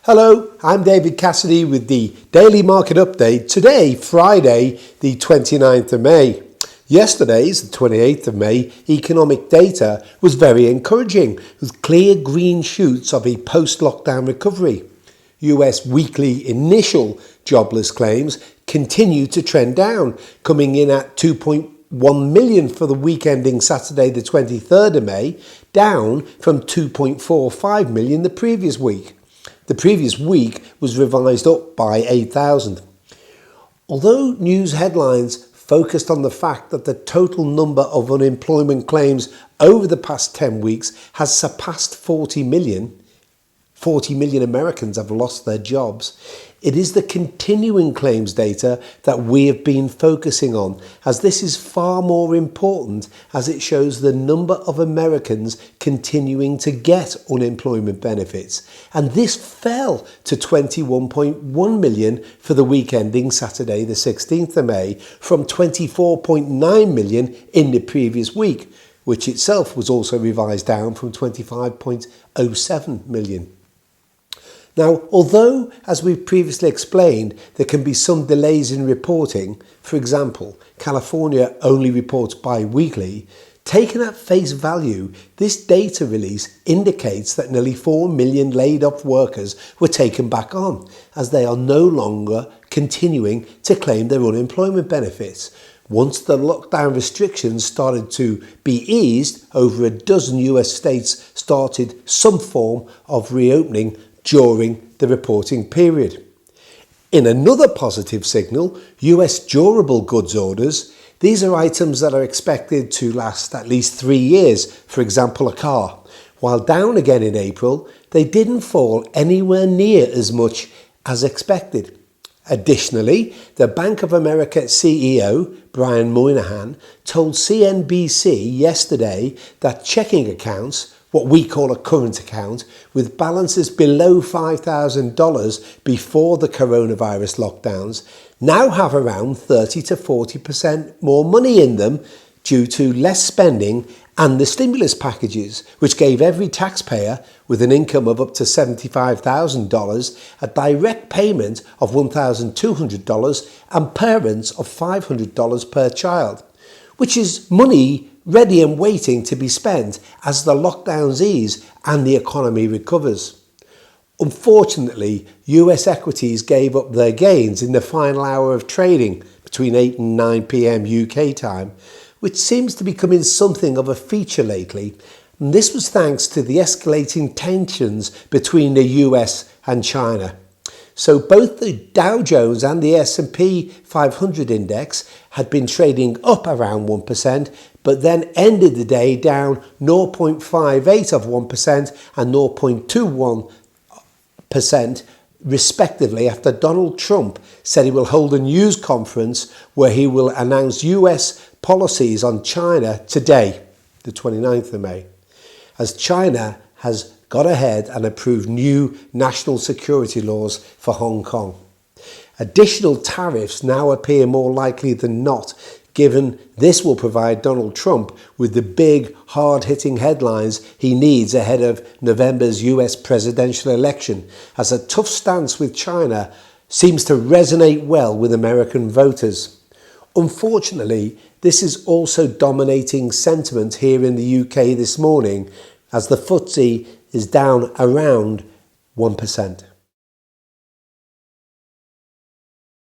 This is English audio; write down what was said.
Hello, I'm David Cassidy with the Daily Market Update. Today, Friday, the 29th of May. Yesterday's, the 28th of May, economic data was very encouraging, with clear green shoots of a post-lockdown recovery. US weekly initial jobless claims continue to trend down, coming in at 2.1 million for the week ending Saturday the 23rd of May, down from 2.45 million the previous week. The previous week was revised up by 8,000. Although news headlines focused on the fact that the total number of unemployment claims over the past 10 weeks has surpassed 40 million Americans have lost their jobs, it is the continuing claims data that we have been focusing on, as this is far more important as it shows the number of Americans continuing to get unemployment benefits. And this fell to 21.1 million for the week ending Saturday the 16th of May from 24.9 million in the previous week, which itself was also revised down from 25.07 million. Now, although, as we've previously explained, there can be some delays in reporting, for example, California only reports bi-weekly, taken at face value, this data release indicates that nearly 4 million laid-off workers were taken back on, as they are no longer continuing to claim their unemployment benefits. Once the lockdown restrictions started to be eased, over a dozen US states started some form of reopening during the reporting period. In another positive signal, US durable goods orders. These are items that are expected to last at least 3 years, for example a car. While down again in April, they didn't fall anywhere near as much as expected. Additionally, the Bank of America CEO, Brian Moynihan, told CNBC yesterday that checking accounts, what we call a current account, with balances below $5,000 before the coronavirus lockdowns, now have around 30 to 40% more money in them due to less spending and the stimulus packages, which gave every taxpayer with an income of up to $75,000 a direct payment of $1,200 and parents of $500 per child, which is money ready and waiting to be spent as the lockdowns ease and the economy recovers. Unfortunately, US equities gave up their gains in the final hour of trading between 8 and 9 p.m. UK time, which seems to be becoming something of a feature lately. And this was thanks to the escalating tensions between the US and China. So both the Dow Jones and the S&P 500 index had been trading up around 1%, but then ended the day down 0.58 of 1% and 0.21% respectively, after Donald Trump said he will hold a news conference where he will announce US policies on China today, the 29th of May, as China has got ahead and approved new national security laws for Hong Kong. Additional tariffs now appear more likely than not, given this will provide Donald Trump with the big, hard-hitting headlines he needs ahead of November's US presidential election, as a tough stance with China seems to resonate well with American voters. Unfortunately, this is also dominating sentiment here in the UK this morning, as the FTSE is down around 1%.